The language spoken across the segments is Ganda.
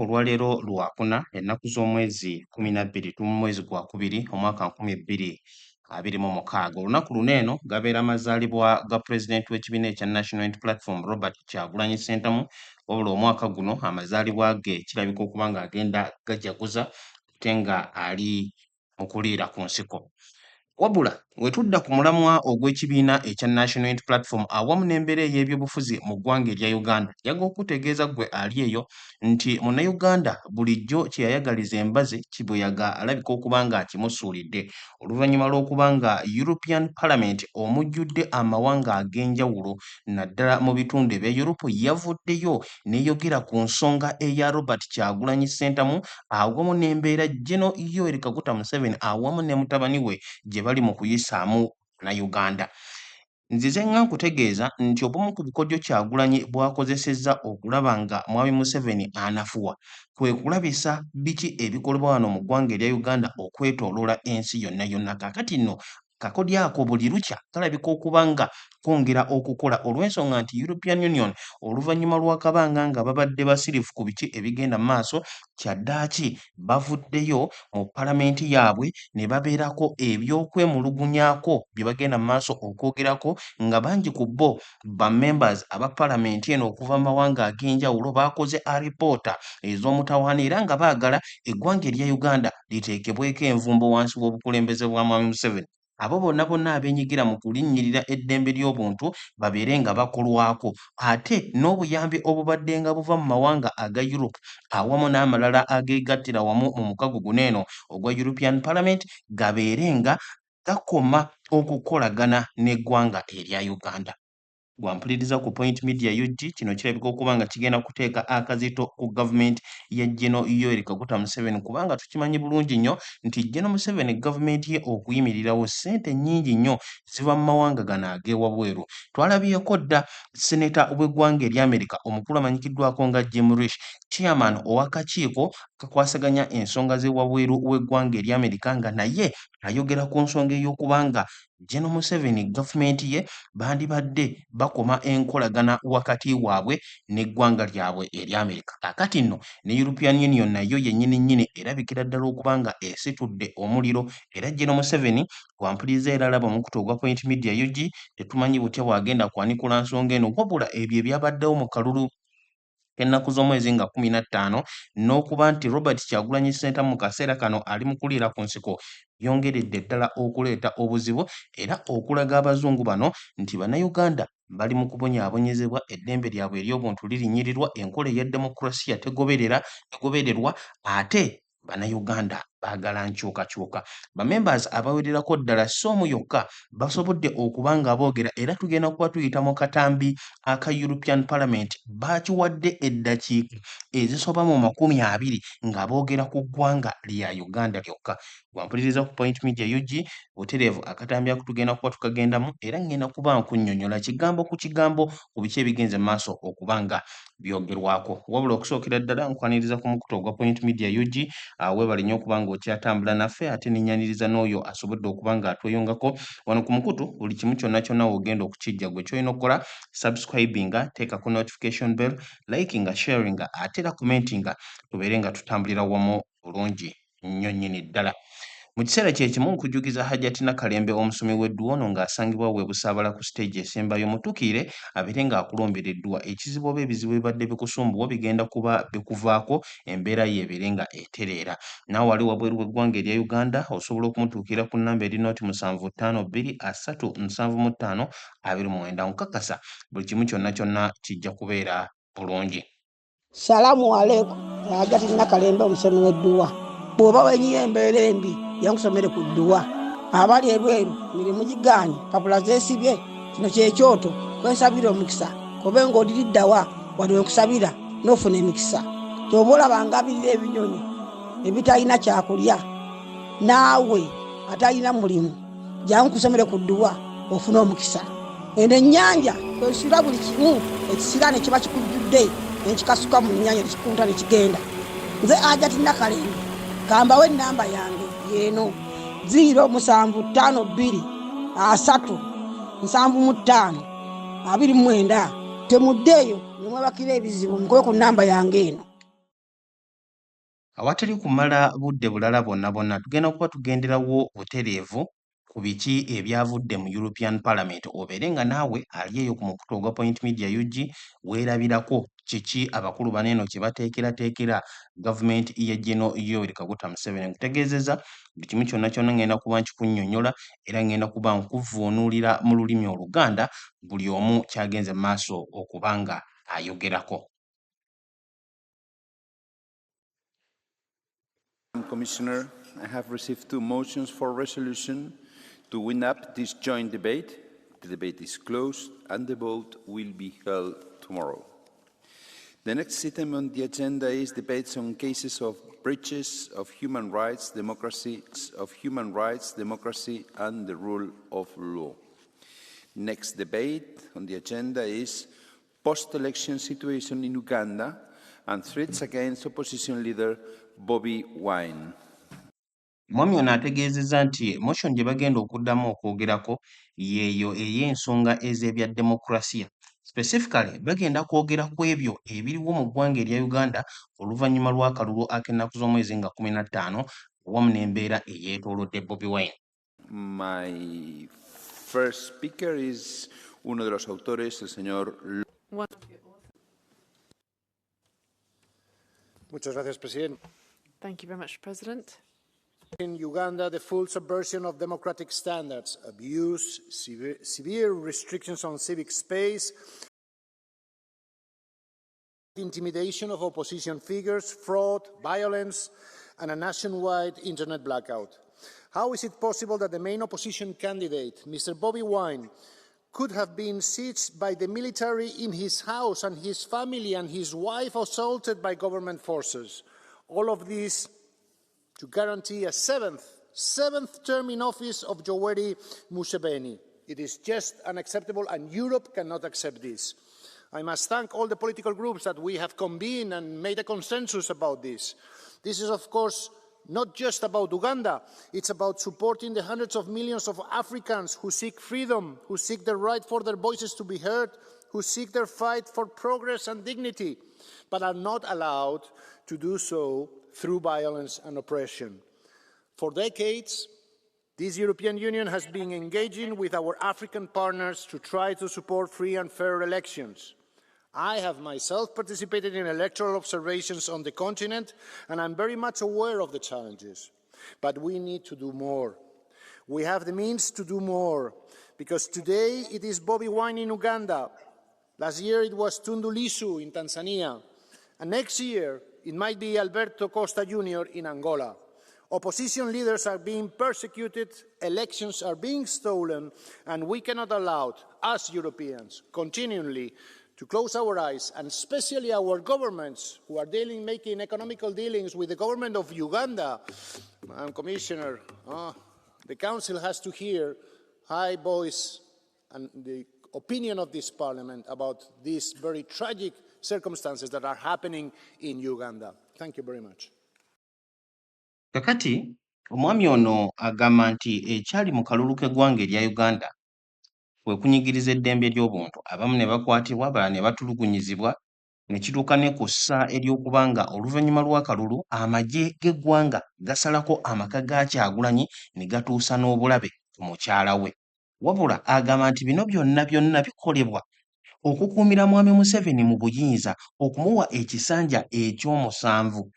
Olwaleero lwakuna ennaku z'omwezi 12 mu mwezi gwa kubiri omwaka 2026. Olunaku luno eno gabeera amazaalibwa ga pulezidenti w'ekibiina ekya National Unity Platform Robert Kyagulanyi Ssentamu, wabula omwaka guno amazaalibwa ge kirabika okuba ng'agenda gajaguza ate nga ali mu kuliira ku nsiko. Wabula wetudda ku mulamwa ogw'ekibiina ekya National Unity Platform awamu n'embeera ey'ebyobufuzi mu ggwanga erya Uganda, yaga okutegeeza gwe ali eyo nti Munnayuganda bulijjo kye yayagaliza embaze kibuyaga alabika okuba nga akimusuulidde oluvannyuma lw'okuba nga European Parliament omujjudde amawanga ag'enjawulo naddala mu bitundu ebya Europe yavuddeyo n'eyogera ku nsonga eya Robert Kyagulanyi Ssentamu awamu n'embeera General Yoweri Kaguta Museveni awamu ne mutabani we gye bali mu kuyisaamu na Uganda. Nzize nga nkutegeeza nti obumu ku bukodyo Kyagulanyi bw'akozesezza okulaba nga Mwami Museveni anafuwa kwe kulabisa biki ebikolebwa wano mu ggwanga erya Uganda okwetooloola ensi yonna yonna. Kaakati nno kakodyo ako buli lukya kalabika okuba nga kwongera okukola olw'ensonga nti European Union oluvannyuma lw'akabanga nga babadde basirifu ku biki ebigenda mu maaso, kyaddaaki bavuddeyo mu palamenti yaabwe ne babeerako ebyokwemulugunyaako bye bagenda mu maaso okwogerako, nga bangi ku bo ba members aba palamenti eno okuva mu mawanga ag'enjawulo baakoze alipoota ez'omutawaana era nga baagala eggwanga erya Uganda liteekebweko envumbo wansi w'obukulembeze bwa Mwami Museveni. Abo bonna abenyigira mu kulinnyirira eddembe ly'obuntu babeere nga bakolwako, ate n'obuyambi obubadde nga buva mu mawanga aga Europe awamu n'amalala ageegattira wamu mu mukago guno eno ogwa European Parliament gabeere nga gakoma okukolagana n'eggwanga erya Uganda. Gwampuliriza ku Point Media UG, kino kirabika okuba nga kigenda kuteeka akazito ku gavumenti ya General Yoweri Kaguta Museveni kubanga tukimanyi bulungi nnyo nti General Museveni gavumenti ye okuyimirirawo ssente nnyingi nnyo ziva mu mawanga gano ag'ewabweru. Twalabyeko dda seneta w'eggwanga erya Amerika omukulu amanyikiddwako nga Jim Risch, chairman ow'akakiiko kakwasaganya ensonga z'ewabweru w'eggwanga erya Amerika, nga naye ayogera ku nsonga ey'okuba nga General Museveni gavumenti ye bandibadde bakoma enkolagana wakati waabwe n'eggwanga lyabwe erya Amerika. Kaakati nno ne European Union nayo yennyini erabikira ddala okuba nga esitudde omuliro era General Museveni wampuliriza era alaba omukutu ogwa Point Media UG tetumanyi butya bwagenda kwanikula nsonga eno, wabula ebyo ebyabaddewo mu kalulu ennaku z'omwezi nga 15 n'okuba nti Robert Kyagulanyi Ssentamu mu kaseera kano ali mu kuliira ku nsiko byongeredde ddala okuleeta obuzibu era okulaga abazungu bano nti Bannayuganda bali mu kubonyaabonyezebwa, eddembe lyabwe ery'obuntu lirinnyirirwa, enkola eya demokrasiya tegobererwa, ate Bannayuganda baagala nkyukakyuka. Bamembers abawererako ddala so omu yokka basobodde okuba nga boogera era tugenda kuba tuyita mu katambi aka European Parliament baakiwadde eddakiika ezisoba mu 20 nga boogera ku ggwanga lya Uganda lyokka. Gwampuliriza ku Point Media UG, butereevu akatambi ako tugenda kuba tukagendamu era ngenda kuba nkunnyonnyola kigambo ku kigambo ku biki ebigenze mu maaso okuba nga byogerwako. Wabula okusookera ddala nkwaniriza ku mukutu ogwa Point Media UG weebale nnyo okuba nga okyatambula naffe, ate n'ennyaniriza n'oyo asobodde okuba nga atweyongako wano ku mukutu. Buli kimu kyonna kyonna w'ogenda okukijja, gwe kyolina okukola subscribinga, teeka ku notification bell, likinga, sharinga ate era commentinga, tubeere nga tutambulira wamu bulungi nnyo nnyini ddala. Mu kiseera kye kimu nkujjukiza Hajjati Nakalembe omusomi w'edduwa ono ng'asangibwa we Busaabala ku stage esembayo mutuukire abeere ng'akulombeera edduwa ekizibu oba ebizibu ebibadde bikusumbuwa bigenda kuba bikuvaako, embeera ye ebeere nga etereera. Naawe wali wabweru w'eggwanga erya Uganda osobola okumutuukira ku nnamba eri noti 75237529. Nkakasa buli kimu kyonna kyonna kijja kubeera bulungi. Salamu alaikum. Hajjati Nakalembe omusomi w'edduwa. Bw'oba wenyiye embeera embi yankusomere ku dduwa. Abali ebweru mirimu gigaanye, papula zeesibye, kino kyekyoto kwensabira omukisa kobe ng'oliriddawa wali wekusabira n'ofuna emikisa. Ky'oba olabanga abirira ebinyonyi ebitalina kyakulya, naawe atalina mulimu jangu kusomere ku dduwa ofune omukisa. Eno ennyanja kwesula buli kimu ekisira ne kiba kikujjudde nekikasuka mu nnyanja nekikunta nekigenda. Nze Hajjati Nakalembe kambawo ennamba yange yeeno 052537529. Temuddeeyo ne mwebakira ebizibu mukobe ku nnamba yange eno. awatali kumala budde bulala bonna tugenda kuba tugenderawo butereevu ku biki ebyavudde mu European Parliament obeere nga naawe ali eyo ku mukutu ogwa Point Media UG weerabirako kiki abakulu baneeno kye bateekerateekera gavumenti ya General Yoweri Kaguta Museveni. Nkutegeezezza buli kimu kyonna ngenda kuba nkikunnyonnyola era ngenda kuba nkuvuunuulira mu lulimi Oluganda buli omu kyagenze mu maaso okuba nga ayogerako. Commissioner, I have received 2 motions for resolution to wind up this joint debate. The debate is closed and the vote will be held tomorrow. The next item on the agenda is debates on cases of breaches of human rights, democracy, and the rule of law. Next debate on the agenda is post-election situation in Uganda and threats against opposition leader Bobi Wine. Mwami ono ategeezezza nti motion gye bagenda okuddamu okwogerako yeeyo ey'ensonga ez'ebya demokrasiya. Specifically bagenda kwogera ku ebyo ebiriwo mu ggwanga erya Uganda oluvannyuma lw'akalulu ak'ennaku z'omwezi nga 15 awamu n'embeera eyeetoolodde Bobi Wine. My first speaker is uno de los autores, el señor. Muchas gracias, presidente. Thank you very much, President. In Uganda, the full subversion of democratic standards, abuse, severe restrictions on civic space, intimidation of opposition figures, fraud, violence, and a nationwide internet blackout. How is it possible that the main opposition candidate, Mr. Bobi Wine, could have been sieged by the military in his house and his family and his wife assaulted by government forces? All of this to guarantee a seventh term in office of Yoweri Museveni. It is just unacceptable, and Europe cannot accept this. I must thank all the political groups that we have convened and made a consensus about this. This is, of course, not just about Uganda. It's about supporting the hundreds of millions of Africans who seek freedom, who seek the right for their voices to be heard, who seek their fight for progress and dignity, but are not allowed to do so through violence and oppression. For decades, this European Union has been engaging with our African partners to try to support free and fair elections. I have myself participated in electoral observations on the continent, and I'm very much aware of the challenges. But we need to do more. We have the means to do more, because today it is Bobi Wine in Uganda. Last year it was Tundu Lissu in Tanzania. And next year it might be Alberto Costa Jr. in Angola. Opposition leaders are being persecuted, elections are being stolen, and we cannot allow, as Europeans, continually to close our eyes, and especially our governments who are making economical dealings with the government of Uganda. Madam Commissioner, the Council has to hear high voice and the opinion of this Parliament about these very tragic circumstances that are happening in Uganda. Thank you very much. Kakati omwami ono agamba nti ekyali mu kalulu k'eggwanga erya Uganda kwe kunyigiriza eddembe ly'obuntu, abamu ne bakwatibwa, abalala ne batulugunyizibwa, ne kituuka ne ku ssa ery'okuba nga oluvannyuma lw'akalulu amagye g'eggwanga gasalako amaka ga Kyagulanyi ne gatuusa n'obulabe ku mukyala we. Wabula agamba nti bino byonna bikolebwa okukuumira mwami Museveni mu buyinza, okumuwa ekisanja eky'omusanvu.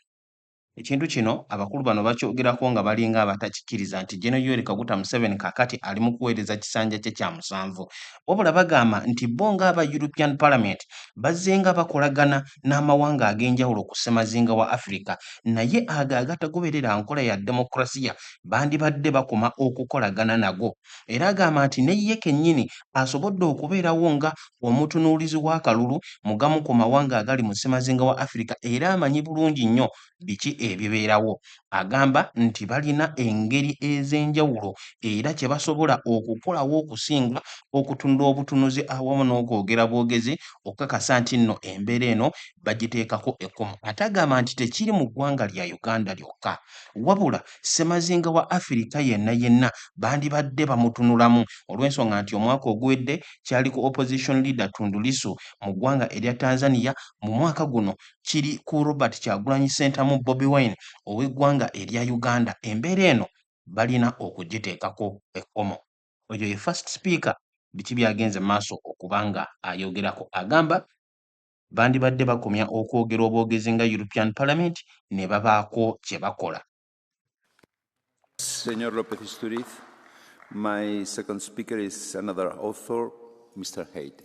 Ekintu kino abakulu bano bakyogerako nga balinga abatakikkiriza nti General Yoweri Kaguta Museveni kaakati ali mu kuweereza kisanja kye kya musanvu. Wabula bagamba nti bo ng'aba European Parliament bazzenga bakolagana n'amawanga ag'enjawulo ku ssemazinga wa Africa, naye ago agatagoberera nkola ya demokrasiya bandibadde bakoma okukolagana nago. Era agamba nti ne ye kennyini asobodde okubeerawo nga omutunuulizi w'akalulu mu gamu ku mawanga agali mu ssemazinga wa Africa, era amanyi bulungi nnyo biki ebibeerawo. Agamba nti balina engeri ez'enjawulo era kye basobola okukolawo okusinga okutunda obutunuzi awamu n'okwogera bwogezi okukakasa nti nno embeera eno bagiteekako ekkomo. Ate agamba nti tekiri mu ggwanga lya Uganda lyokka, wabula ssemazinga wa Africa yenna bandibadde bamutunulamu, olw'ensonga nti omwaka oguwedde kyaliko opposition leader Tundu Lissu mu ggwanga erya Tanzania, mu mwaka guno kiri ku Robert Kyagulanyi Center mu Bobi Wine Wine ow'eggwanga erya Uganda embeera eno balina okugiteekako ekkomo. Oyo ye first speaker biki byagenze maaso okubanga ayogerako agamba bandibadde bakomya okwogera obwogezi nga European Parliament ne babaako kye bakola. Señor López Isturiz, my second speaker is another author, Mr. Haid.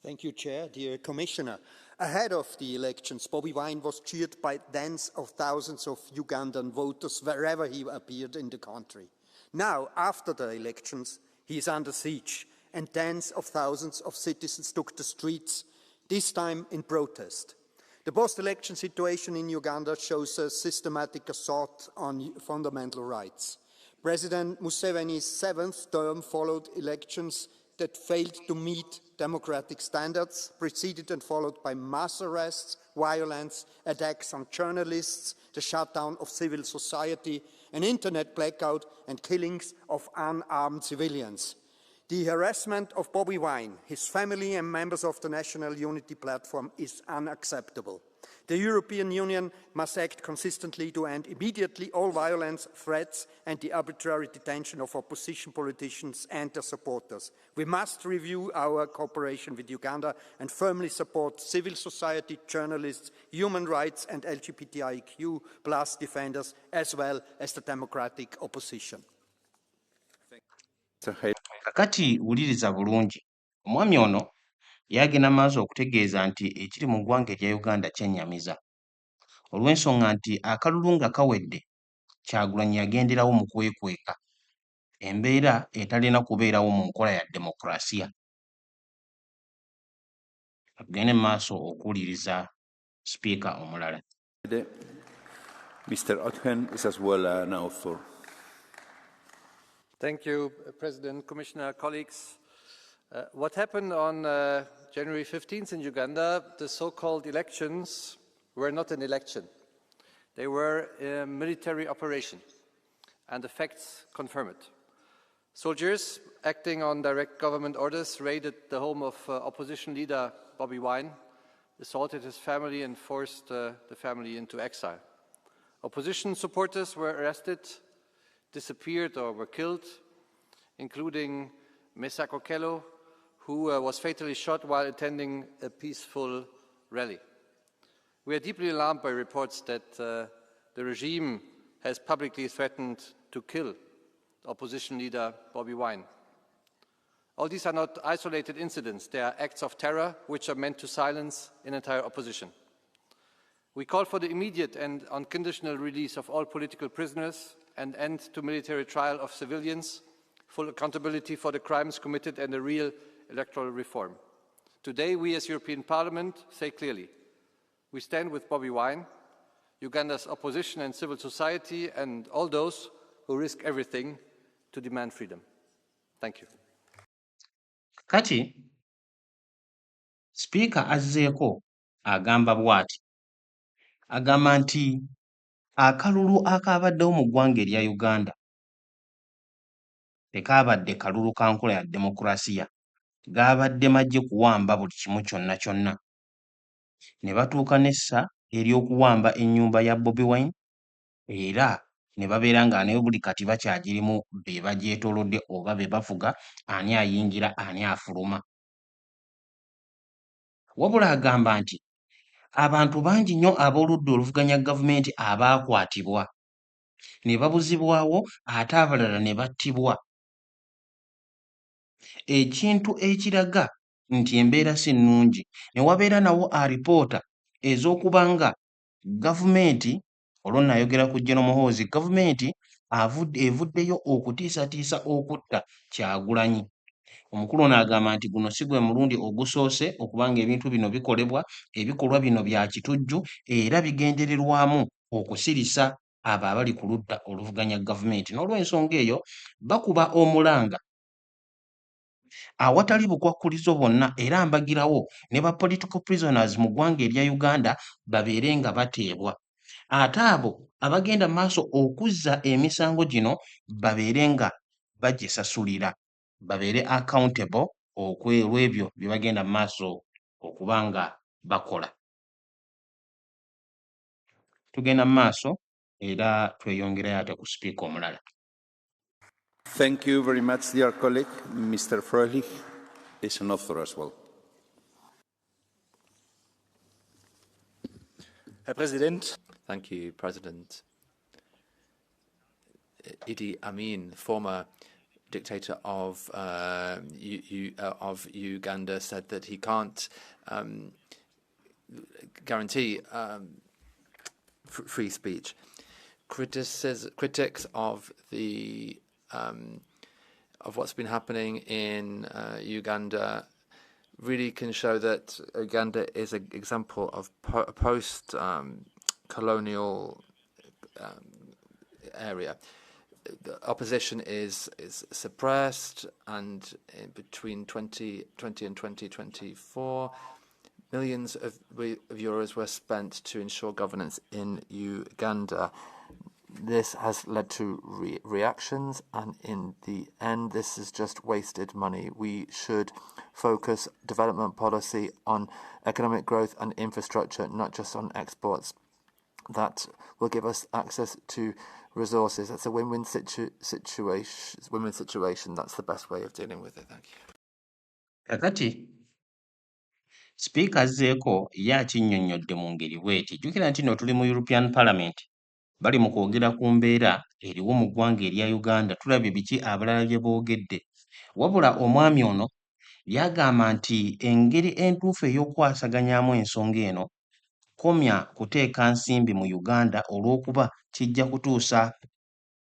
Thank you, Chair. Dear Commissioner, ahead of the elections, Bobi Wine was cheered by tens of thousands of Ugandan voters wherever he appeared in the country. Now, after the elections, he is under siege, and tens of thousands of citizens took the streets, this time in protest. The post-election situation in Uganda shows a systematic assault on fundamental rights. President Museveni's seventh term followed elections that failed to meet democratic standards, preceded and followed by mass arrests, violence, attacks on journalists, the shutdown of civil society, an internet blackout, and killings of unarmed civilians. The harassment of Bobi Wine, his family and members of the National Unity Platform is unacceptable. The European Union must act consistently to end immediately all violence, threats and the arbitrary detention of opposition politicians and their supporters. We must review our cooperation with Uganda and firmly support civil society, journalists, human rights and LGBTIQ plus defenders, as well as the democratic opposition. Kakati wuliriza bulungi. Omwami ono yagenda maaso okutegeeza nti ekiri mu ggwanga erya Uganda kyennyamiza. Olw'ensonga nti akalulu nga kawedde Kyagulanyi yagenderawo mu kwekweka. Embeera etalina kubeerawo mu nkola ya demokrasiya. Tugende maaso okuwuliriza sipiika omulala. Mr. Otken is as well an author. Thank you, President, Commissioner, colleagues. What happened on January 15th in Uganda, the so-called elections, were not an election. They were a military operation, and the facts confirm it. Soldiers, acting on direct government orders, raided the home of opposition leader Bobi Wine, assaulted his family and forced the family into exile. Opposition supporters were arrested, disappeared or were killed, including Mesako Kello, who was fatally shot while attending a peaceful rally. We are deeply alarmed by reports that the regime has publicly threatened to kill opposition leader Bobi Wine. All these are not isolated incidents. They are acts of terror which are meant to silence an entire opposition. We call for the immediate and unconditional release of all political prisoners, an end to military trial of civilians, full accountability for the crimes committed and a real electoral reform. Today, we as European Parliament say clearly, we stand with Bobi Wine, Uganda's opposition and civil society, and all those who risk everything to demand freedom. Thank you. Kati, Speaker azzeeko agamba bw'ati. Agamba nti akalulu akaabaddewo mu ggwanga erya Uganda tekaabadde kalulu ka nkola ya demokrasiya, gaabadde magye kuwamba buli kimu kyonna kyonna. Ne batuuka n'essa ery'okuwamba ennyumba ya Bobi Wine era ne babeera nga naye buli kati bakyagirimu be bagyetoolodde oba be bavuga ani ayingira ani afuluma. Wabula agamba nti abantu bangi nnyo ab'oludda oluvuganya gavumenti abaakwatibwa ne babuzibwawo ate abalala ne battibwa. Ekintu ekiraga nti embeera si nnungi ne wabeera nawo alipoota ez'okuba nga gavumenti olwo nayogera ku General Muhoozi, gavumenti evuddeyo okutiisatiisa okutta Kyagulanyi. Omukulu ono agamba nti guno si gwe mulundi ogusoose okubanga ebintu bino bikolebwa, ebikolwa bino bya kitujju era bigendererwamu okusirisa abo abali ku ludda oluvuganya gavumenti. N'olw'ensonga eyo bakuba omulanga awatali bukwakkulizo bwonna era mbagirawo ne ba political prisoners mu ggwanga erya Uganda babeere nga bateebwa. Ate abo abagenda mu maaso okuzza emisango gino babeere nga bagisasulira, babeere accountable olw'ebyo bye bagenda mu maaso okuba nga bakola. tugenda mu maaso era tweyongerayo ate ku sipiika omulala. Thank you very much, dear colleague. Mr. Froelich is an author as well. Herr Präsident. Thank you, President. Idi Amin, former dictator of Uganda, said that he can't guarantee free speech. Critics of the of what's been happening in Uganda really can show that Uganda is an example of post-colonial area. The opposition is suppressed, and in between 2020 and 2024, millions of euros were spent to ensure governance in Uganda. This has led to reactions, and in the end, this is just wasted money. We should focus development policy on economic growth and infrastructure, not just on exports. That will give us access to resources. That's a win-win situation. That's the best way of dealing with it. Thank you. Kakati sipiika azzeeko ye akinnyonnyodde mu ngeri bw'eti. Jjukira nti no tuli mu European Parliament, bali mu kwogera ku mbeera eriwo mu ggwanga erya Uganda. Tulabye biki abalala bye boogedde, wabula omwami ono byagamba nti engeri entuufu ey'okwasaganyaamu ensonga eno komya kuteeka nsimbi mu Uganda olw'okuba kijja kutuusa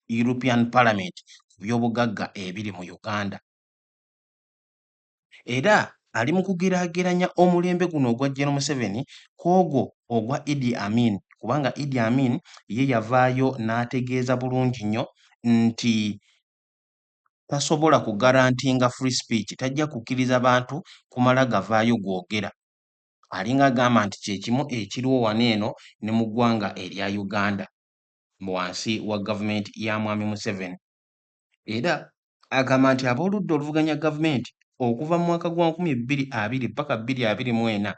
European Parliament ku by'obugagga ebiri mu Uganda. Era ali mu kugeraageranya omulembe guno ogwa General Museveni kwogwo ogwa Idi Amin, kubanga Idi Amin ye yavaayo n'ategeeza bulungi nnyo nti tasobola kugarantinga free speech, tajja kukkiriza bantu kumala gavaayo gwogera. Alinga agamba nti kyekimu ekiriwo wano eno ne mu ggwanga erya Uganda wansi wa gavumenti ya Mwami Museveni. Era agamba nti ab'oludda oluvuganya gavumenti okuva mu mwaka gwa 2020 paka 2024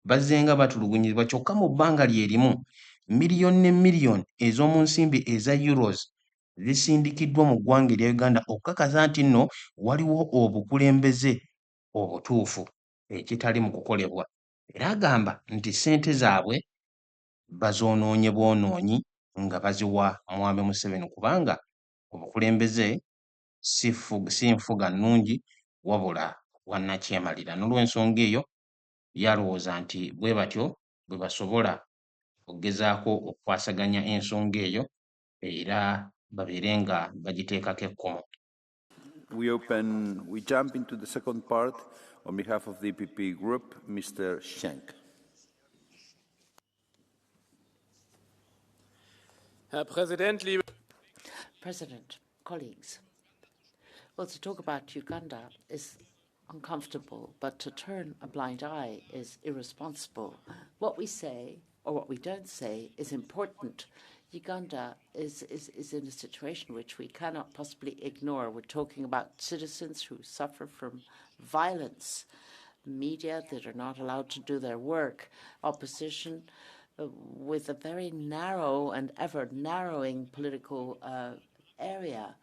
bazzenga batulugunyizibwa, kyokka mu bbanga lyerimu miliyoni ne miliyoni ez'omu nsimbi eza euros zisindikiddwa mu ggwanga erya Uganda okukakaza nti nno waliwo obukulembeze obutuufu ekitali mu kukolebwa. Era agamba nti ssente zaabwe bazoonoonye bwonoonyi nga baziwa Mwami Museveni, kubanga obukulembeze si nfuga nnungi wabula wannakyemalira. N'olw'ensonga eyo yalowooza nti bwe batyo bwe basobola okugezaako okukwasaganya ensonga eyo era babeere nga bagiteekako ekkomo. We jump into the second part on behalf of the EPP group, Mr. Schenk. Herr Präsident, liebe President, colleagues. Well, to talk about Uganda is uncomfortable, but to turn a blind eye is irresponsible. What we say or what we don't say is important. Uganda is in a situation which we cannot possibly ignore. We're talking about citizens who suffer from violence, media that are not allowed to do their work, opposition with a very narrow and ever narrowing political area.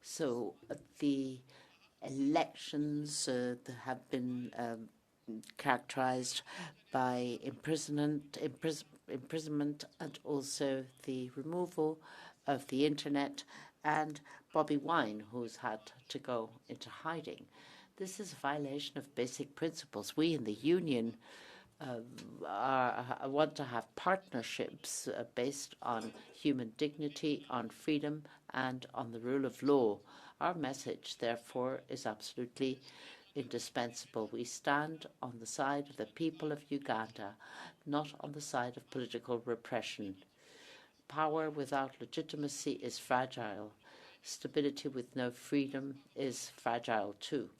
So the elections have been characterized by imprisonment and also the removal of the internet, and Bobi Wine, who's had to go into hiding. This is a violation of basic principles. We in the Union want to have partnerships based on human dignity, on freedom, and on the rule of law. Our message, therefore, is absolutely indispensable. We stand on the side of the people of Uganda, not on the side of political repression. Power without legitimacy is fragile. Stability with no freedom is fragile too.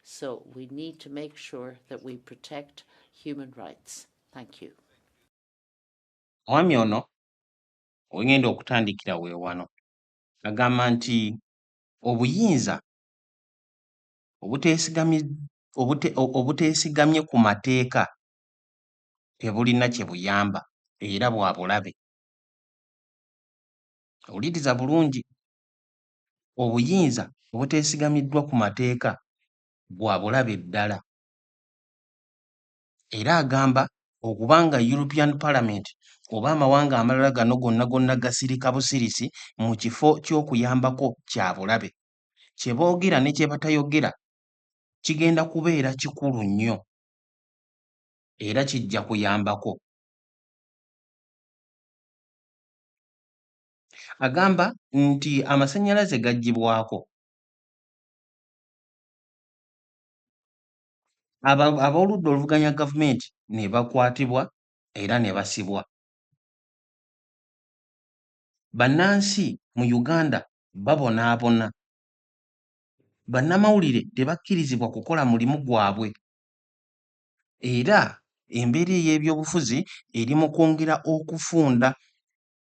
So we need to make sure that we protect human rights. Thank you. Omwami ono wegenda okutandikira weewano agamba nti obuyinza obuteesigamye ku mateeka tebulina kye buyamba era bwa bulabe. Owuliriza bulungi, obuyinza obuteesigamiddwa ku mateeka bwa bulabe ddala. Era agamba okubanga European Parliament oba amawanga amalala gano gonna gasirika busirisi mu kifo ky'okuyambako kya bulabe. Kye boogera ne kye batayogera kigenda kubeera kikulu nnyo era kijja kuyambako. Agamba nti amasannyalaze gaggyibwako. Ab'oludda oluvuganya gavumenti ne bakwatibwa era ne basibwa. Bannansi mu Uganda babonaabona. Bannamawulire tebakkirizibwa kukola mulimu gwabwe. Era embeera ey'ebyobufuzi eri mu kwongera okufunda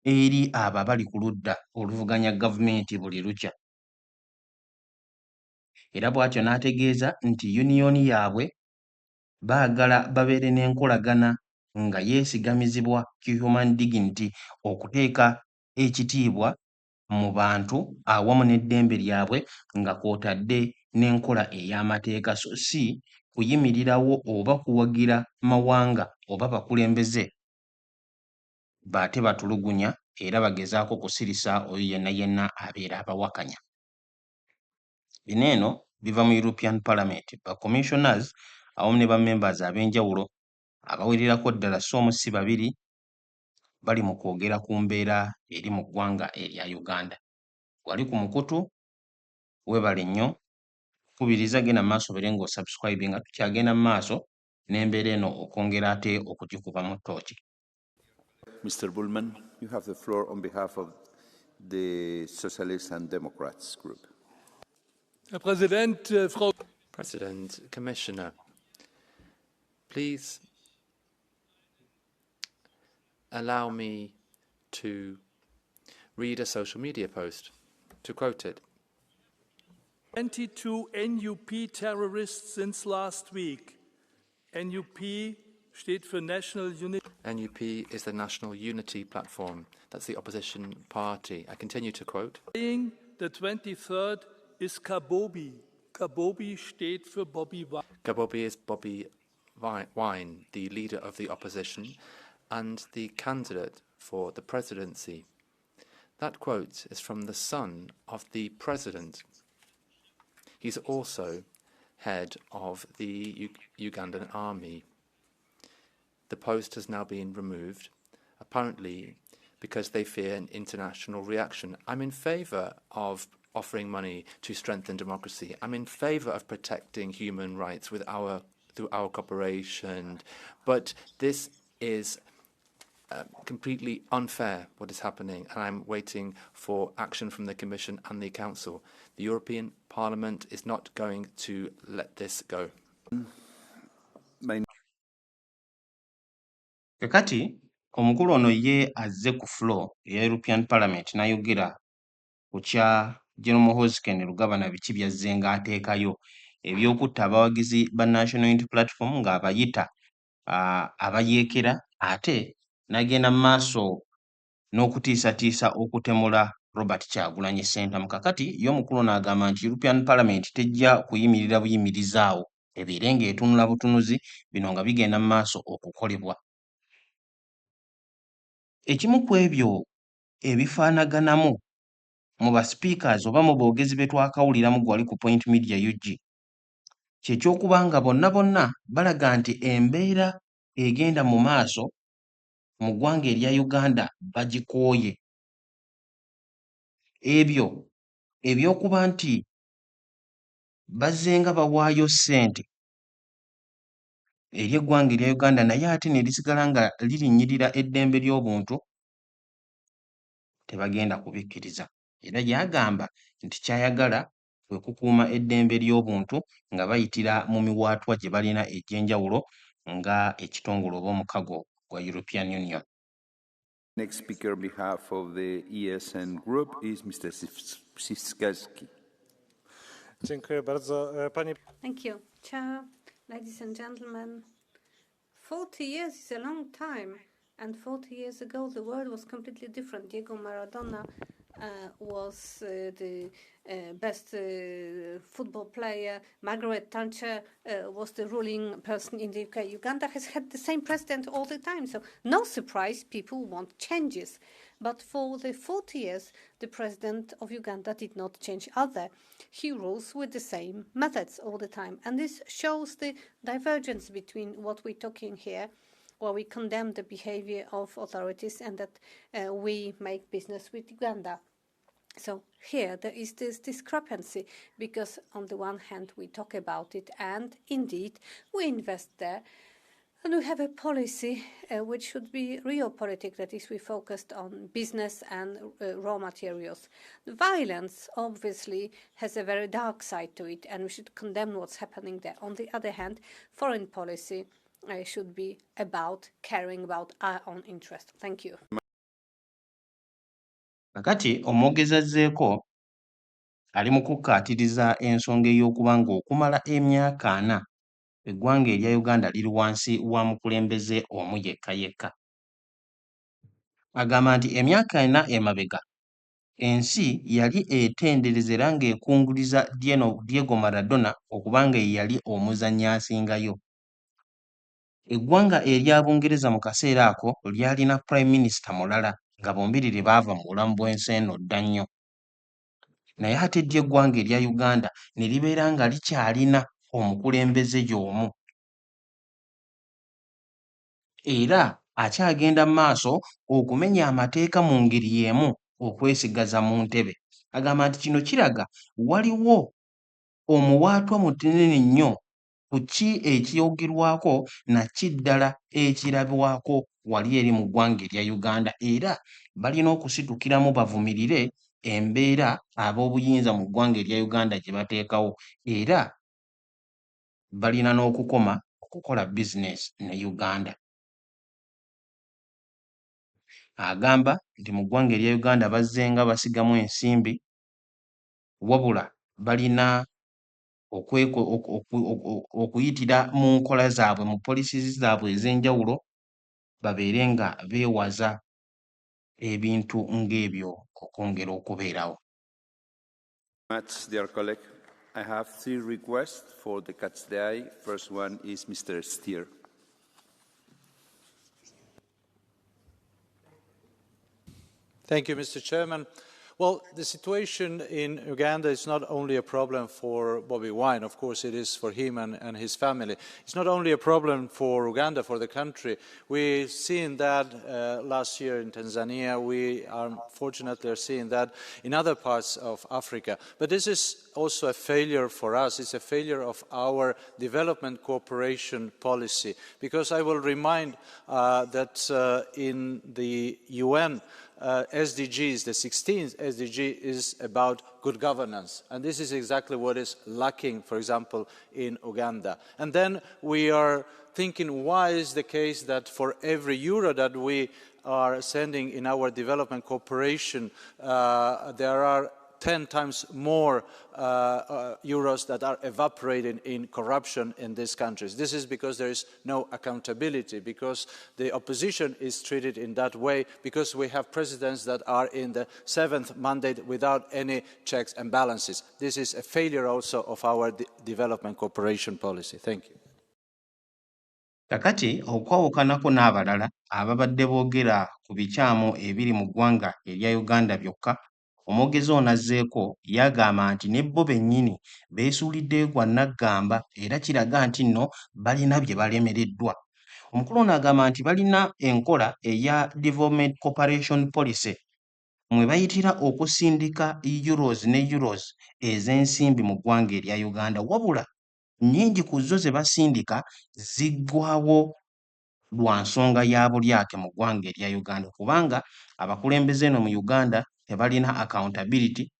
eri abo abali ku ludda oluvuganya gavumenti buli lukya. Era bw'atyo n'ategeeza nti yuniyoni yaabwe baagala babeere n'enkolagana nga yeesigamizibwa ku human dignity, okuteeka ekitiibwa mu bantu awamu n'eddembe lyabwe nga kw'otadde n'enkola ey'amateeka, so si kuyimirirawo oba kuwagira mawanga oba bakulembeze baate batulugunya era bagezaako kusirisa oyo yenna yenna abeera abawakanya. Bino eno biva mu European Parliament, ba commissioners awamu ne ba members ab'enjawulo abawererako ddala so mu si babiri bali mu kwogera ku mbeera eri mu ggwanga erya Uganda. Wali ku mukutu weebale nnyo, kubiriza genda mu maaso bere ng'osubscribe nga tukyagenda mu maaso n'embeera eno okwongera ate okugikubamu ttooki. Mr. Bullman, you have the floor on behalf of the Socialists and Democrats group. Herr Präsident, Frau President, Commissioner, please allow me to read a social media post, to quote it. 22 NUP terrorists since last week. NUP steht für National Unity. NUP is the National Unity Platform. That's the opposition party. I continue to quote. The 23rd is Kabobi. Kabobi steht für Bobi Wine. Kabobi is Bobi Wine, the leader of the opposition and the candidate for the presidency. That quote is from the son of the president. He's also head of the Ugandan army. The post has now been removed, apparently because they fear an international reaction. I'm in favour of offering money to strengthen democracy. I'm in favour of protecting human rights through our cooperation. But this is completely unfair, what is happening, and I'm waiting for action from the Commission and the Council. The European Parliament is not going to let this go. Kakati omukulu ono ye azze ku floor eya European Parliament n'ayogera ku kya General Hosken Rugabana biki byazze ng'ateekayo ebyokutta abawagizi ba National Unity Platform ng'abayita abayeekera ate n'agenda mu maaso n'okutiisatiisa okutemula Robert Kyagulanyi Ssentamu. Kakati ye omukulu n'agamba nti European Parliament tejja kuyimirira buyimirizaawo ebeere ng'etunula butunuzi bino nga bigenda mu maaso okukolebwa. Ekimu ku ebyo ebifaanaganamu mu ba speakers oba mu boogezi be twakawuliramu gwali ku Point Media UG kye ky'okuba nga bonna balaga nti embeera egenda mu maaso mu ggwanga erya Uganda bagikooye. Ebyo eby'okuba nti bazze nga bawaayo ssente eri eggwanga erya Uganda naye ate ne lisigala nga lirinnyirira eddembe ly'obuntu tebagenda kubikkiriza. Era y'agamba nti ky'ayagala kwe kukuuma eddembe ly'obuntu nga bayitira mu miwaatwa gye balina egy'enjawulo nga ekitongole oba omukago gwa European Union. Next speaker on behalf of the ESN group is Mr. Siskowski. Thank you, Chair, ladies and gentlemen. 40 years is a long time, and 40 years ago the world was completely different. Diego Maradona was the best football player. Margaret Thatcher was the ruling person in the UK. Uganda has had the same president all the time, so no surprise people want changes. But for the 40 years, the president of Uganda did not change either. He rules with the same methods all the time. And this shows the divergence between what we're talking here, where we condemn the behavior of authorities, and that we make business with Uganda. So here there is this discrepancy, because on the one hand we talk about it and indeed we invest there, and we have a policy which should be realpolitik, that is, we focused on business and raw materials. The violence obviously has a very dark side to it, and we should condemn what's happening there. On the other hand, foreign policy should be about caring about our own interest. Thank you. Kakati omwogezi azzeeko ali mu kukkaatiriza ensonga ey'okuba ng'okumala emyaka 4 eggwanga erya Uganda liri wansi wa mukulembeze omu yekka yekka. Agamba nti emyaka 4 emabega ensi yali etendereza era ng'ekunguliza Diego Maradona okuba nga ye yali omuzannyi asingayo. Eggwanga erya Bungereza mu kaseera ako lyalina Prime Minister mulala nga bombiriri baava mu bulamu bw'ensi eno dda nnyo. Naye ate ddyo eggwanga erya Uganda ne libeera nga likyalina omukulembeze y'omu. Era akyagenda mu maaso okumenya amateeka mu ngeri y'emu okwesigaza mu ntebe. Agamba nti kino kiraga waliwo omuwaatwa mutinene nnyo ku ki ekyogerwako na kiddala ekirabwako wali eri mu ggwanga erya Uganda, era balina okusitukiramu bavumirire embeera ab'obuyinza mu ggwanga erya Uganda gye bateekawo, era balina n'okukoma okukola bizinesi ne Uganda. Agamba nti mu ggwanga erya Uganda bazzenga basigamu ensimbi, wabula balina okuyitira mu nkola zaabwe mu policies zaabwe ez'enjawulo babeere nga beewaza ebintu ng'ebyo okwongera okubeerawo. Much, dear colleague. I have 3 requests for the catch the eye. First one is Mr. Stier. Thank you, Mr. Chairman. Well, the situation in Uganda is not only a problem for Bobi Wine. Of course, it is for him and his family. It's not only a problem for Uganda, for the country. We've seen that last year in Tanzania. We are fortunately seeing that in other parts of Africa. But this is also a failure for us. It's a failure of our development cooperation policy. Because I will remind that in the UN, SDGs, the 16th SDG is about good governance. And this is exactly what is lacking, for example, in Uganda. And then we are thinking, why is the case that for every euro that we are sending in our development cooperation, there are 10 times more euros that are evaporating in corruption in these countries. This is because there is no accountability, because the opposition is treated in that way, because we have presidents that are in the 7th mandate without any checks and balances. This is a failure also of our development cooperation policy. Thank you. Kakati okwawukanako n'abalala ababadde boogera ku bikyamu ebiri mu ggwanga erya Uganda byokka, omwogezi ono azzeeko yagamba nti ne bo bennyini beesuuliddeyo gwa naggamba, era kiraga nti nno balina bye balemereddwa. Omukulu ono agamba nti balina enkola eya Development Cooperation Policy mwe bayitira okusindika euros ne euros ez'ensimbi mu ggwanga erya Uganda, wabula nnyingi ku zo ze basindika ziggwawo lwa nsonga ya bulyake mu ggwanga erya Uganda, kubanga abakulembeze eno mu Uganda tebalina accountability,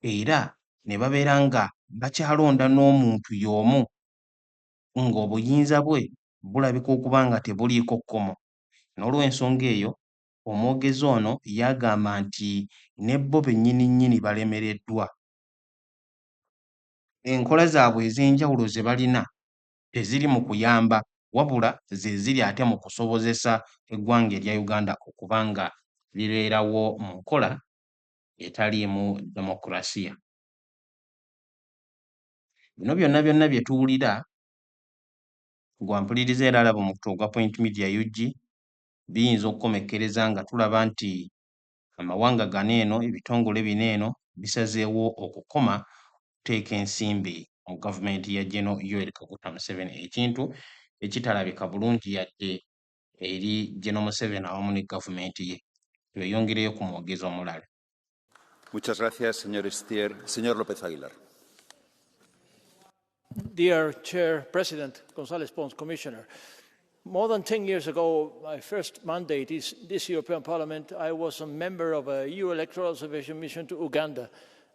era ne babeera nga bakyalonda n'omuntu y'omu ng'obuyinza bwe bulabika okuba nga tebuliiko kkomo. N'olw'ensonga eyo omwogezi ono yagamba nti ne bo bennyini balemereddwa. Enkola zaabwe ez'enjawulo ze balina teziri mu kuyamba, wabula ze ziri ate mu kusobozesa eggwanga erya Uganda okuba nga libeerawo mu nkola etaliimu demokrasiya. Bino byonna bye tuwulira gwampuliriza era alaba omukutu ogwa Point Media UG biyinza okukomekkereza nga tulaba nti amawanga gano eno ebitongole bino eno bisazeewo okukoma kuteeka ensimbi mu gavumenti ya General Yoweri Kaguta Museveni, ekintu ekitalabika bulungi yadde eri General Museveni awamu ne gavumenti ye. Tweyongereyo ku mwogezi omulala. Muchas gracias, señor Stier. Señor López Aguilar. Dear Chair, President, González Pons, Commissioner, more than 10 years ago, my first mandate is this European Parliament. I was a member of a EU electoral observation mission to Uganda,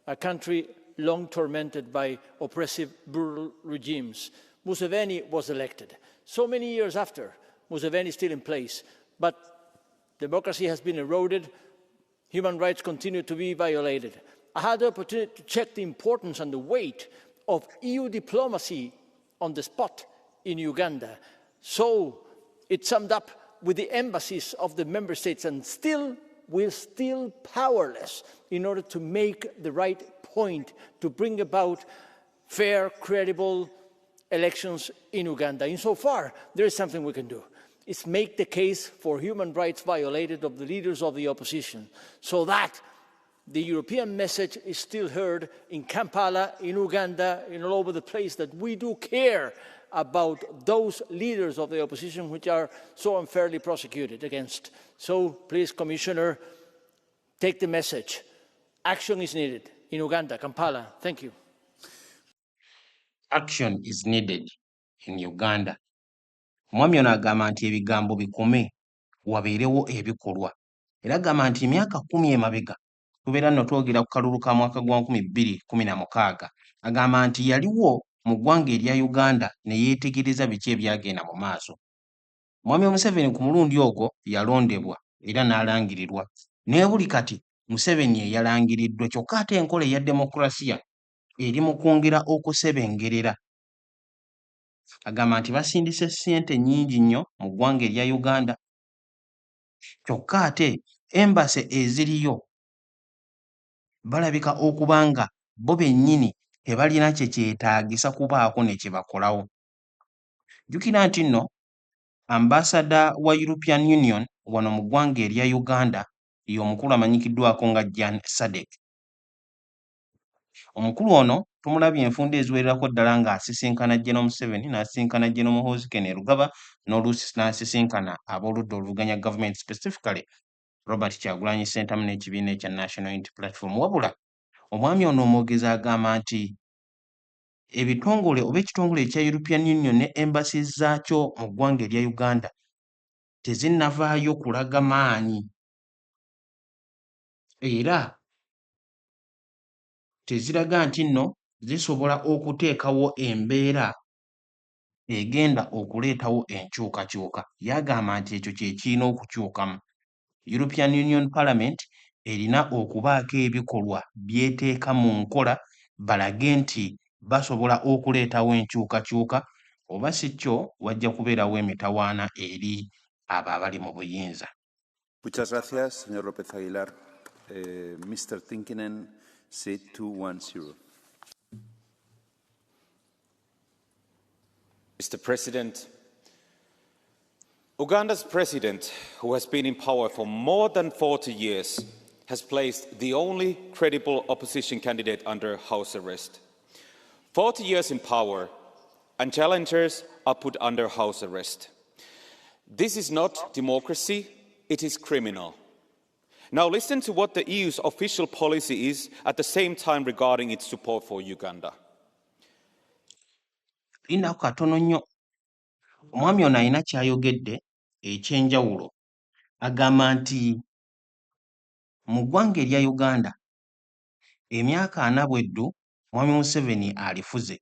a country long tormented by oppressive, brutal regimes. Museveni was elected. So many years after, Museveni is still in place, but democracy has been eroded, human rights continue to be violated. I had the opportunity to check the importance and the weight of EU diplomacy on the spot in Uganda. So it summed up with the embassies of the member states, and we're still powerless in order to make the right point to bring about fair, credible elections in Uganda. Insofar, there is something we can do. It's make the case for human rights violated of the leaders of the opposition, so that the European message is still heard in Kampala, in Uganda, and all over the place, that we do care about those leaders of the opposition which are so unfairly prosecuted against. So please, Commissioner, take the message. Action is needed in Uganda, Kampala. Thank you. Action is needed in Uganda. Omwami ono agamba nti ebigambo bikome wabeerewo ebikolwa. Era agamba nti emyaka 10 emabega tubeera nno twogera ku kalulu ka mwaka gwa 2016. Agamba nti yaliwo mu ggwanga erya Uganda ne yeetegereza biki ebyagenda mu maaso. Mwami Museveni ku mulundi ogwo yalondebwa era n'alangirirwa. Naye buli kati Museveni eyalangiriddwa, kyokka ate enkola eya demokrasiya eri mu kwongera okusebengerera. Agamba nti basindise ssente nnyingi nnyo mu ggwanga erya Uganda, kyokka ate embase eziriyo balabika okuba nga bo bennyini tebalina kye kyetaagisa kubaako ne kye bakolawo. Jjukira nti nno ambasada wa European Union wano mu ggwanga erya Uganda y'omukulu amanyikiddwako nga Jan Sadek. Omukulu ono tumulabye enfunda eziwererako ddala ng'asisinkana General Museveni, n'asisinkana General Muhoozi Kainerugaba, n'oluusi n'asisinkana ab'oludda oluvuganya government, specifically Robert Kyagulanyi Ssentamu n'ekibiina ekya National Unity Platform. Wabula omwami ono omwogezi agamba nti ebitongole oba ekitongole ekya European Union ne embassy zaakyo mu ggwanga erya Uganda tezinnavaayo kulaga maanyi era teziraga nti nno zisobola okuteekawo embeera egenda okuleetawo enkyukakyuka. Yagamba nti ekyo kye kirina okukyukamu. European Union Parliament erina okubaako ebikolwa byeteeka mu nkola balage nti basobola okuleetawo enkyukakyuka, oba si kyo wajja kubeerawo emitawaana eri abo abali mu buyinza. Muchas gracias, señor López Aguilar. Mr. Tinkinen, C210. Mr. President, Uganda's president, who has been in power for more than 40 years, has placed the only credible opposition candidate under house arrest. 40 years in power, and challengers are put under house arrest. This is not democracy, it is criminal. Now listen to what the EU's official policy is at the same time regarding its support for Uganda. Linda katono nnyo. Omwami ono alina ky'ayogedde ekyenjawulo. Agamba nti mu ggwanga erya Uganda emyaka 4 bweddu mwami Museveni alifuze.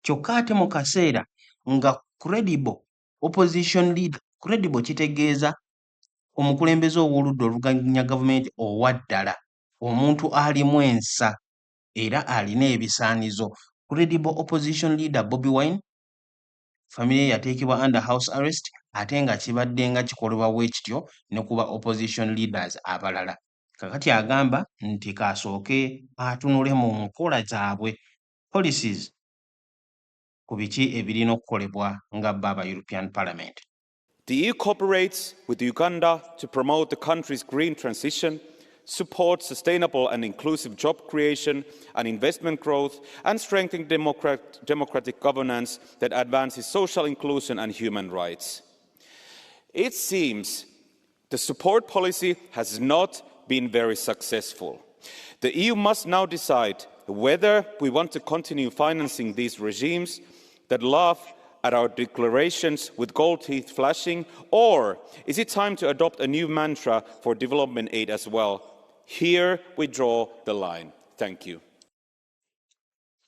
Kyokka ate mu kaseera nga credible opposition leader, credible kitegeeza omukulembeze ow'oludda oluvuganya gavumenti owa ddala, omuntu alimu ensa era alina ebisaanizo. Credible opposition leader Bobi Wine, family yateekebwa under house arrest, ate nga kibadde nga kikolebwa bwe kityo ne kuba opposition leaders abalala. kakati agamba nti kasooke atunule mu nkola zaabwe policies ku biki ebirina okukolebwa nga baba European Parliament. The EU cooperates with Uganda to promote the country's green transition, support sustainable and inclusive job creation and investment growth, and strengthen democratic governance that advances social inclusion and human rights. It seems the support policy has not been very successful. The EU must now decide whether we want to continue financing these regimes that laugh at our declarations with gold teeth flashing, or is it time to adopt a new mantra for development aid as well? Here we draw the line. Thank you.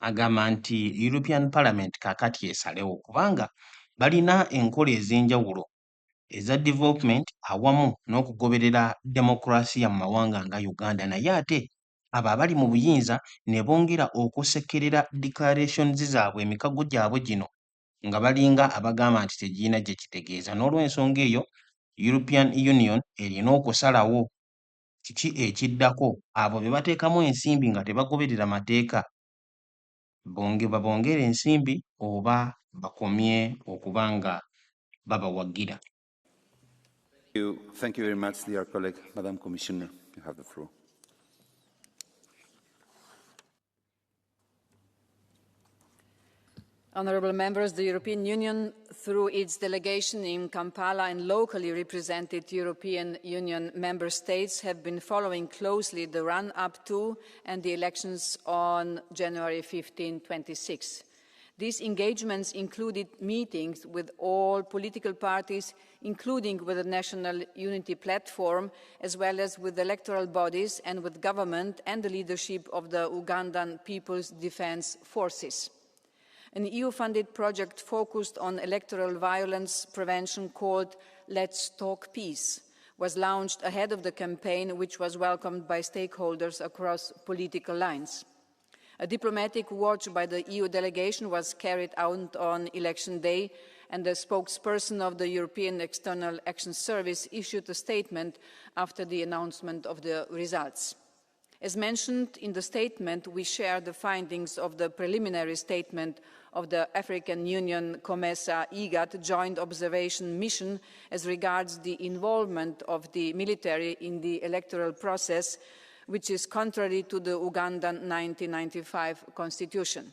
Agamba nti European Parliament kakati esalewo kubanga balina enkola ez'enjawulo eza development awamu n'okugoberera demokrasiya mu mawanga nga Uganda, naye ate abo abali mu buyinza ne bongera okusekerera declarations zaabwe emikago gyabwe gino nga balinga abagamba nti tegirina gye kitegeeza. N'olw'ensonga eyo European Union erina okusalawo kiki ekiddako abo be bateekamu ensimbi nga tebagoberera mateeka babongere ensimbi oba bakomye okuba nga babawagira. Thank you very much, dear colleague. Madam Commissioner, you have the floor. Honourable members, the European Union, through its delegation in Kampala and locally represented European Union member states, have been following closely the run-up to and the elections on January 15, 2026. These engagements included meetings with all political parties, including with the National Unity Platform, as well as with electoral bodies and with government and the leadership of the Ugandan People's Defence Forces. An EU-funded project focused on electoral violence prevention called Let's Talk Peace was launched ahead of the campaign, which was welcomed by stakeholders across political lines. A diplomatic watch by the EU delegation was carried out on election day, and the spokesperson of the European External Action Service issued a statement after the announcement of the results. As mentioned in the statement, we share the findings of the preliminary statement of the African Union COMESA IGAD Joint Observation Mission as regards the involvement of the military in the electoral process, which is contrary to the Ugandan 1995 constitution.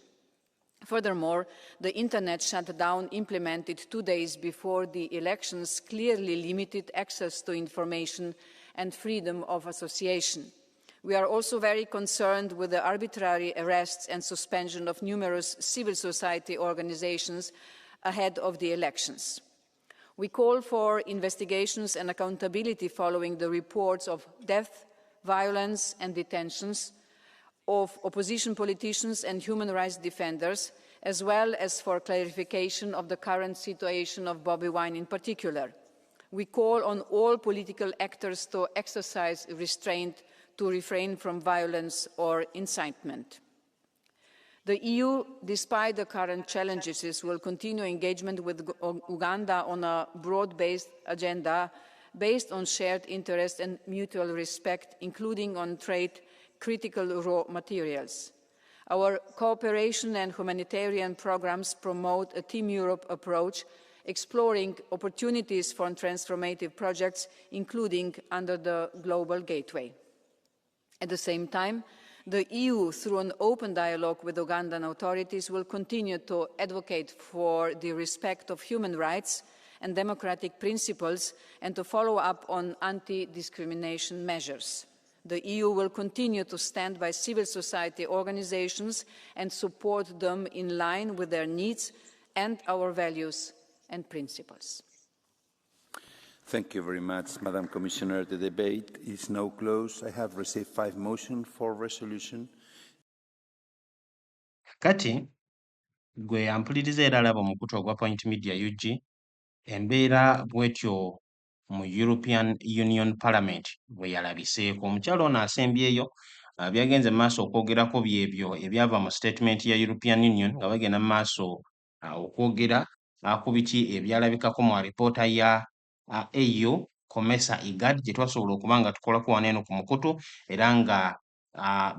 Furthermore, the internet shutdown implemented 2 days before the elections clearly limited access to information and freedom of association. We are also very concerned with the arbitrary arrests and suspension of numerous civil society organizations ahead of the elections. We call for investigations and accountability following the reports of death, violence and detentions of opposition politicians and human rights defenders, as well as for clarification of the current situation of Bobi Wine in particular. We call on all political actors to exercise restraint, to refrain from violence or incitement. The EU, despite the current challenges, will continue engagement with Uganda on a broad-based agenda based on shared interest and mutual respect, including on trade, critical raw materials. Our cooperation and humanitarian programs promote a Team Europe approach, exploring opportunities for transformative projects, including under the Global Gateway. At the same time, the EU, through an open dialogue with Ugandan authorities, will continue to advocate for the respect of human rights and democratic principles and to follow up on anti-discrimination measures. The EU will continue to stand by civil society organizations and support them in line with their needs and our values and principles. Thank you very much, Madam Commissioner. The debate is now closed. I have received 5 motions for resolution. Kati gwe ampuliriza era alaba omukutu ogwa Point Media UG embeera bw'etyo mu European Union Parliament bwe yalabiseeko. Omukyalo ono asembyeyo byagenze mu maaso okwogerako byebyo ebyava mu statement ya European Union nga bagenda mu maaso okwogera ku biki ebyalabikako mu alipoota ya AU Komesa IGAD gye twasobola okuba nga tukolako wano eno ku mukutu era nga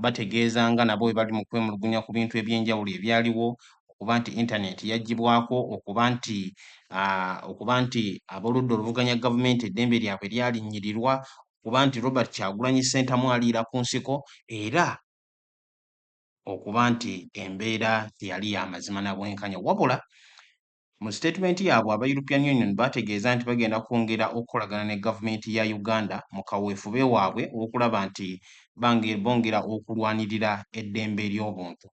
bategeeza nga nabo bali mu kwemulugunya ku bintu eby'enjawulo ebyaliwo, okuba nti internet yaggyibwako, okuba nti ab'oludda oluvuganya gavumenti eddembe lyabwe lyalinyirirwa, okuba nti Robert Kyagulanyi Ssentamu aliira ku nsiko, era okuba nti embeera teyali ya mazima na bwenkanya. Wabula mu statement yaabwe aba European Union bategeeza nti bagenda kwongera okukolagana ne gavumenti ya Uganda mu kaweefube waabwe okulaba nti bongera okulwanirira eddembe ly'obuntu.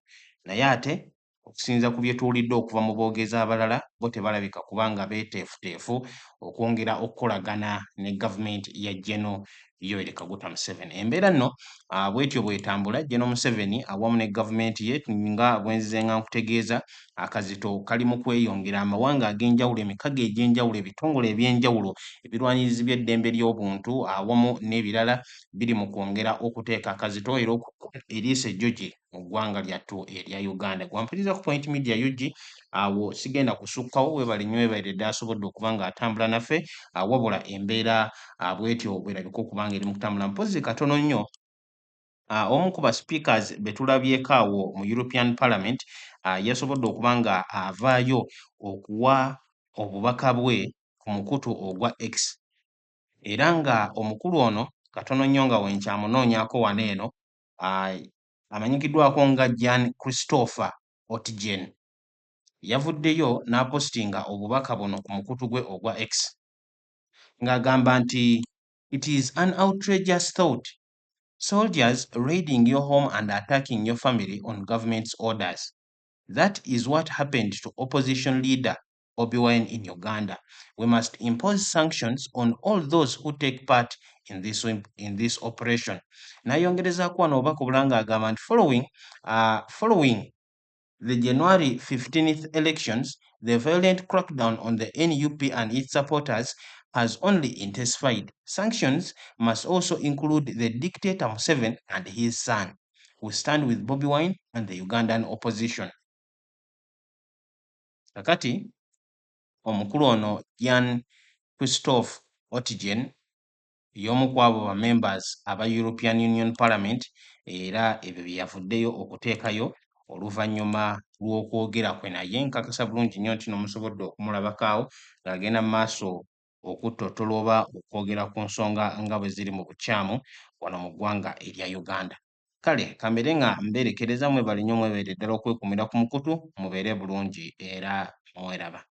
Naye ate okusinza ku bye tuwulidde okuva mu boogezi abalala, bo tebalabika kubanga beeteefuteefu okwongera okukolagana ne gavumenti ya General Yoweri Kaguta Museveni. Embeera nno bwetyo bwetambula, General Museveni awamu ne gavumenti ye nga bwenzize nga nkutegeeza, akazito kali mu kweyongera. Amawanga ag'enjawulo, emikago egy'enjawulo, ebitongole eby'enjawulo, ebirwanyirizi by'eddembe ly'obuntu awamu n'ebirala biri mu kwongera okuteeka akazito era eriisa ejjogi mu ggwanga lyattu erya Uganda. Gwampuliriza ku Point Media UG, awo sigenda kusukkawo, weebale nnyo weebalire asobodde okuba ng'atambula naffe, wabula embeera bwetyo bwerabika okuba nga eri mu kutambula. Mpozzi katono nnyo, omu ku ba speakers be tulabyeko awo mu European Parliament yasobodde okuba nga avaayo okuwa obubaka bwe ku mukutu ogwa X, era nga omukulu ono katono nnyo nga wenkyamunoonyaako wano eno, amanyikiddwako nga Jan Christopher Otjen, yavuddeyo n'apostinga obubaka buno ku mukutu gwe ogwa X ng'agamba nti it is an outrageous thought, soldiers raiding your home and attacking your family on government's orders. That is what happened to opposition leader Bobi Wine in Uganda. We must impose sanctions on all those who take part in this operation. Nayongerezaako wano obubaka obulanga agamba nti following the January 15th elections, the violent crackdown on the NUP and its supporters has only intensified. Sanctions must also include the dictator Museveni and his son. We stand with Bobi Wine and the Ugandan opposition. Kakati omukulu ono Jan Christophe Otjen y'omu ku abo ba members aba European Union Parliament, era ebyo bye yavuddeyo okuteekayo oluvannyuma lw'okwogera kwe naye. Nkakasa bulungi nnyo nti nomusobodde okumulabako awo ng'agenda mu maaso okuttottola oba okwogera ku nsonga nga bwe ziri mu bukyamu wano mu ggwanga erya Uganda. Kale kamere nga mberekereza, mwebale nnyo mwebeere ddala okwekumira ku mukutu, mubeere bulungi era mweraba.